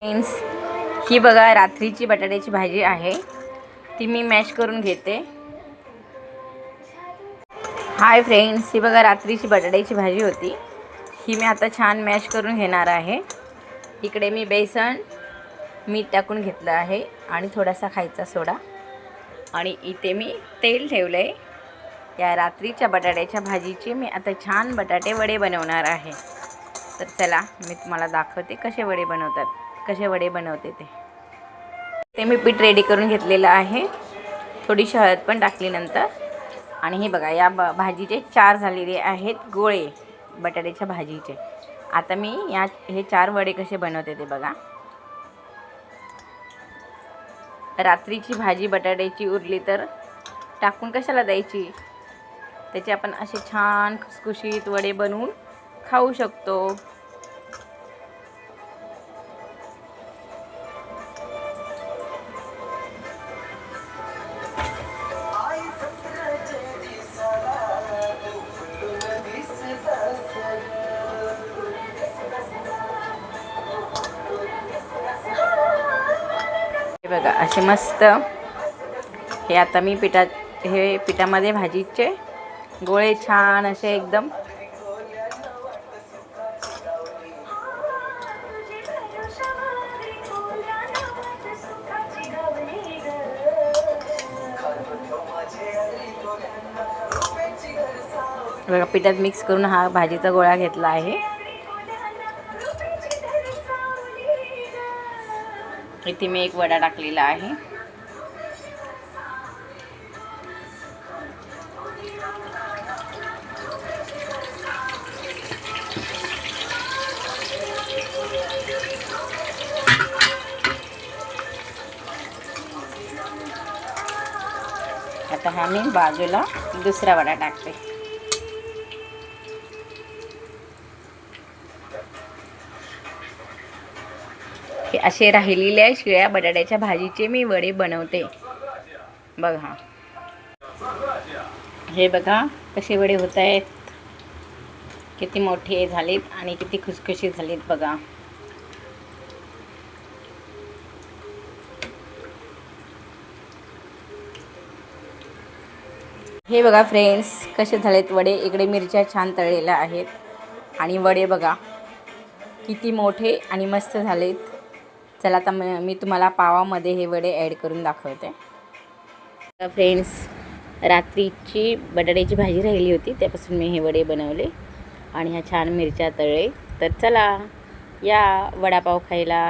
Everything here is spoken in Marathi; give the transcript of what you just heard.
फ्रेंड्स, ही बघा रात्रीची बटाट्याची भाजी आहे. ती मी मॅश करून घेते. हाय फ्रेंड्स, ही बघा रात्रीची बटाट्याची भाजी होती. ही मी आता छान मॅश करून घेणार आहे. इकडे मी बेसन मीठ टाकून घेतलं आहे आणि थोडासा खायचा सोडा आणि इथे मी तेल ठेवलं आहे. या रात्रीच्या बटाट्याच्या भाजीचे मी आता छान बटाटे वडे बनवणार आहे. तर चला मी तुम्हाला दाखवते कसे वडे बनवते ते मी पीठ रेडी करून घेतलेलं आहे. थोडीशी हळद पण टाकली नंतर. आणि हे बघा या भाजीचे 4 झालेले आहेत गोळे बटाट्याच्या भाजीचे. आता मी हे 4 वडे कसे बनवते ते बघा. रात्रीची भाजी बटाट्याची उरली तर टाकून कशाला द्यायची. त्याचे आपण असे छान खुसखुशीत वडे बनवून खाऊ शकतो. बघा असे मस्त हे आता मी पिठामध्ये भाजीचे गोळे छान असे एकदम बघा पिठात मिक्स करून हा भाजीचा गोळा घेतला आहे. इथे मी एक वडा टाकलेला आहे. आता हा मी बाजूला दुसरा वडा टाकते. हे असे राहिलेल्या शिळ्या बटाट्याच्या भाजीचे मी वडे बनवते. बघा हे बघा कसे वडे होत आहेत. किती मोठे झालेत आणि किती खुसखुशीत झालेत बघा. हे बघा फ्रेंड्स कसे झालेत वडे. इकडे मिरच्या छान तळलेल्या आहेत आणि वडे बघा किती मोठे आणि मस्त झालेत. चला आता मी तुम्हाला पावामध्ये हे वडे ॲड करून दाखवते. फ्रेंड्स, रात्रीची बटाट्याची भाजी राहिली होती त्यापासून मी हे वडे बनवले आणि ह्या छान मिरच्या तळले. तर चला या वडापाव खायला.